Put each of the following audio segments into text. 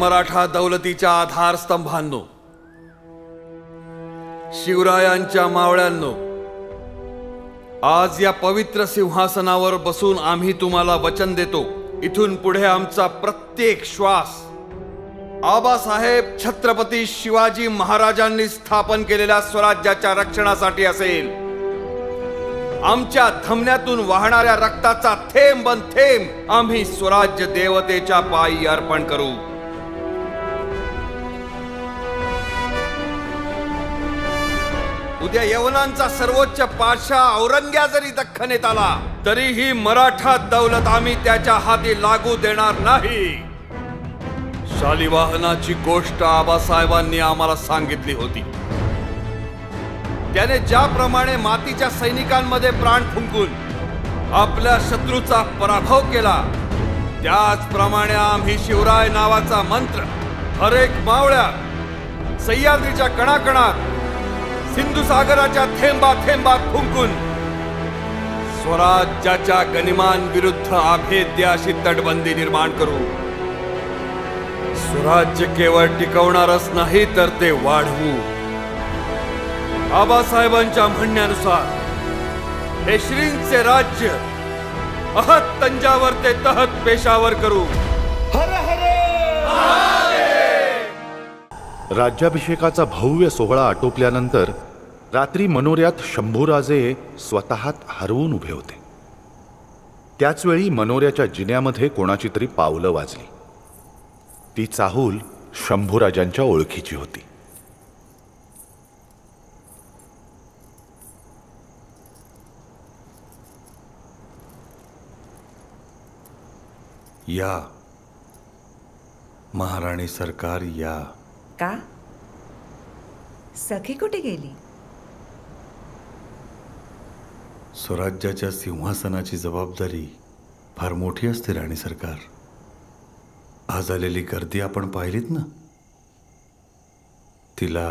मराठा दौलतीच्या आधारस्तंभांनो, शिवरायांच्या मावळ्यांनो, आज या पवित्र सिंहासनावर बसून आम्ही तुम्हाला वचन देतो, इथून पुढे आमचा प्रत्येक श्वास आबासाहेब छत्रपती शिवाजी महाराजांनी स्थापन केलेल्या स्वराज्याच्या रक्षणासाठी असेल. आमच्या धमन्यातून वाहणाऱ्या रक्ताचा थेंब थेंब आम्ही स्वराज्य देवतेच्या पायी अर्पण करू. उद्या यवनांचा सर्वोच्च पातशाह औरंग्या जरी दख्खनेत आला तरीही मराठा दौलत आम्ही त्याच्या हाती लागू देणार नाही. शालिवाहनाची गोष्ट आबासाहेबांनी आम्हाला सांगितली होती. त्याने ज्याप्रमाणे मातीच्या सैनिकांमध्ये प्राण फुंकून आपल्या शत्रूचा पराभव केला, त्याचप्रमाणे आम्ही शिवराय नावाचा मंत्र हर एक मावळ्यात, सह्याद्रीच्या कणाकणात, सिंधू सागराच्या थेंबा थेंबात फुंकून स्वराज्याच्या गनिमान विरुद्ध अभेद्य अशी तटबंदी निर्माण करू. स्वराज्य केवळ टिकवणारच नाही तर ते वाढवू. आबासाहेबांच्या म्हणण्यानुसार हे श्रींचे राज्य अहत तंजावर ते तहत पेशावर करू. हर हर. राज्याभिषेकाचा भव्य सोहळा आटोपल्यानंतर रात्री मनोऱ्यात शंभूराजे स्वतःत हरवून उभे होते. त्याचवेळी मनोऱ्याच्या जिन्यामध्ये कोणाची तरी पावलं वाजली. ती चाहूल शंभूराजांच्या ओळखीची होती. या महाराणी सरकार या. का सखी कुठे गेली? स्वराज्याच्या सिंहासनाची जबाबदारी फार मोठी असते राणी सरकार. आज आलेली गर्दी आपण पाहिलीत ना. तिला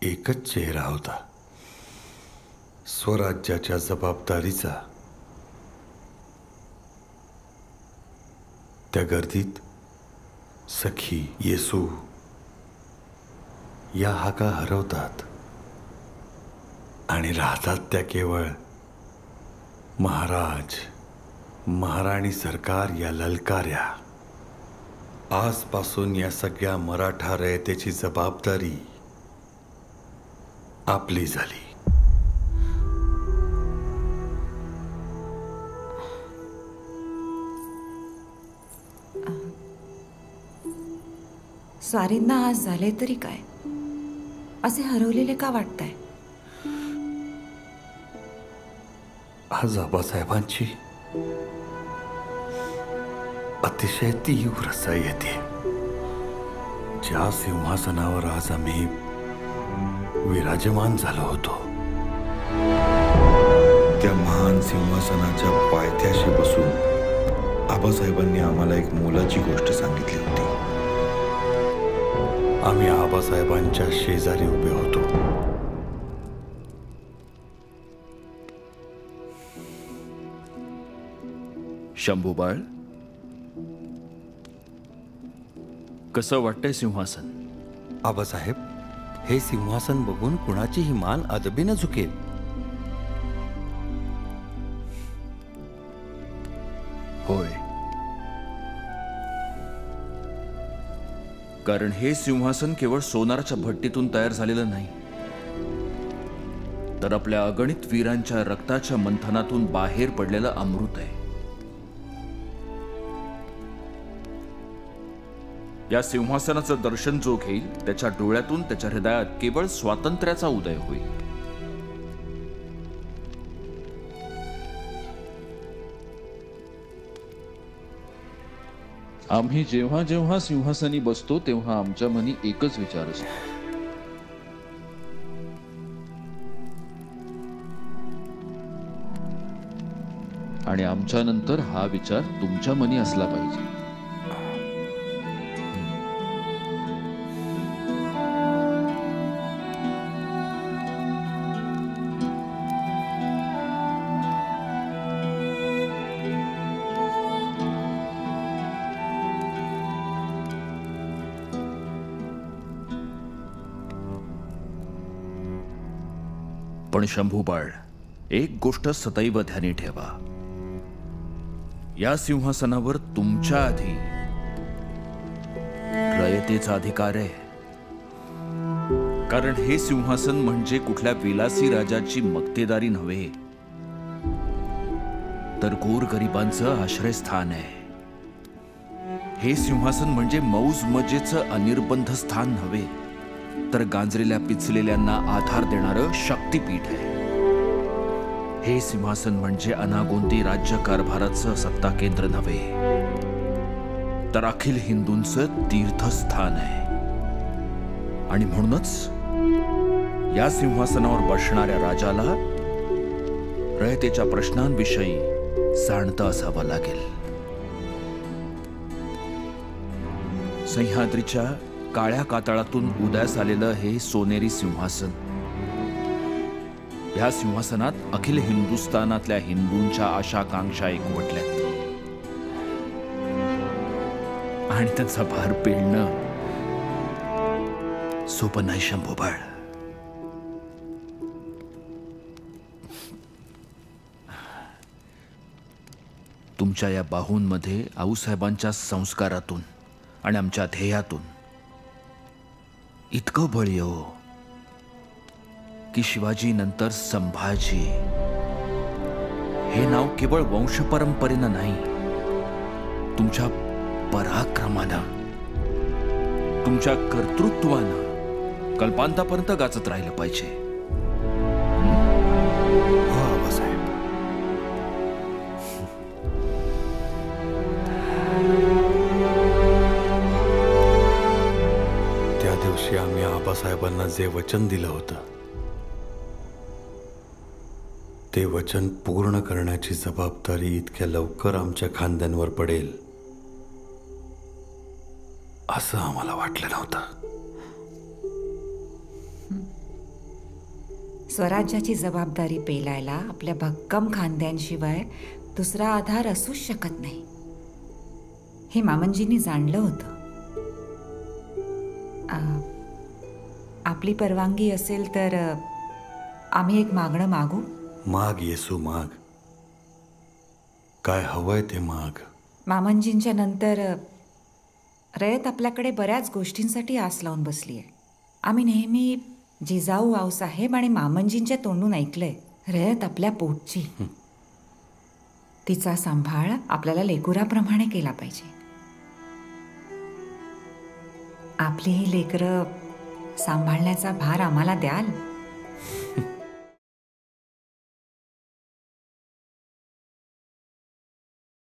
एकच चेहरा होता, स्वराज्याच्या जबाबदारीचा. त्या गर्दीत सखी, येसू या हाका हरवतात आणि राहतात त्या केवळ महाराज, महाराणी सरकार या ललकार्या. आजपासून या सगळ्या मराठा रयतेची जबाबदारी आपली झाली. स्वारींना आज झाले तरी काय, असे हरवलेले का वाटताय? आज आबासाहेबांची अतिशय तीव्र सय येते. ज्या सिंहासनावर आज आम्ही विराजमान झालो होतो, त्या महान सिंहासनाच्या पायथ्याशी बसून आबासाहेबांनी आम्हाला एक मोलाची गोष्ट सांगितली होती. आम्ही आबासाहेबांच्या शेजारी उभे होतो. शंभूबाळ, कसं वाटतंय सिंहासन? आबासाहेब, हे सिंहासन बघून कुणाचीही मान अदबीने झुकेल. होय, कारण हे सिंहासन केवळ सोनाराच्या भट्टीतून तयार झालेलं नाही, तर आपल्या अगणित वीरांच्या रक्ताच्या मंथनातून बाहेर पडलेलं अमृत आहे. या सिंहासनाचं दर्शन जो घेईल त्याच्या डोळ्यातून त्याच्या हृदयात केवळ स्वातंत्र्याचा उदय होईल. आम्ही जेव्हा जेव्हा सिंहासनी बसतो तेव्हा आमच्या मनी एकच विचार असतो, आणि आमच्या नंतर हा विचार तुमच्या मनी असला पाहिजे. पण शंभूबाळ, एक गोष्ट सदैव ध्यानी ठेवा. या सिंहासनावर तुमच्या आधी रयतेचा अधिकार आहे. कारण हे सिंहासन म्हणजे कुठल्या विलासी राजाची मक्तेदारी नव्हे, तर गोरगरिबांचं आश्रयस्थान आहे. हे सिंहासन म्हणजे मौज मजेचं अनिर्बंध स्थान नव्हे, तर गांजलेल्या पिचलेल्यांना आधार देणारं शक्तिपीठ आहे. हे सिंहासन म्हणजे अनागोंदी राज्यकारभाराचं सत्ता केंद्र नव्हे, तर अखिल हिंदूंचं तीर्थस्थान आहे. आणि म्हणूनच या सिंहासनावर बसणाऱ्या राजाला रयतेच्या प्रश्नांविषयी जाणतं असावं लागेल. सह्याद्रीच्या काळ्या कातळातून उदयास आलेलं हे सोनेरी सिंहासन, या सिंहासनात अखिल हिंदुस्थानातल्या हिंदूंच्या आशाकांक्षा एकवटल्यात आणि त्यांचा भार पेलणं सोपं नाही शंभूबाळ. तुमच्या या बाहूंमध्ये आऊसाहेबांच्या संस्कारातून आणि आमच्या ध्येयातून इतकं बळ येऊ की शिवाजी नंतर संभाजी हे नाव केवळ वंशपरंपरेनं नाही, तुमच्या पराक्रमानं, तुमच्या कर्तृत्वानं कल्पांतापर्यंत गाजत राहिलं पाहिजे. हो आबासाहेब. त्या दिवशी आम्ही आबासाहेबांना जे वचन दिलं होतं ते वचन पूर्ण करण्याची जबाबदारी इतक्या लवकर आमच्या खांद्यांवर पडेल असं आम्हाला वाटलं नव्हतं. स्वराज्याची जबाबदारी पेलायला आपल्या भक्कम खांद्यांशिवाय दुसरा आधार असूच शकत नाही, हे मामनजींनी जाणलं होतं. आपली परवानगी असेल तर आम्ही एक मागणं मागू. माग येसू माग. काय हवंय ते माग. मामनजींच्या नंतर रयत आपल्याकडे बऱ्याच गोष्टींसाठी आस लावून बसली आहे. आम्ही नेहमी जिजाऊ आऊसाहेब आणि मामनजींच्या तोंडून ऐकलंय, रयत आपल्या पोटची. तिचा सांभाळ आपल्याला लेकुराप्रमाणे केला पाहिजे. आपली ही लेकरं सांभाळण्याचा भार आम्हाला द्याल.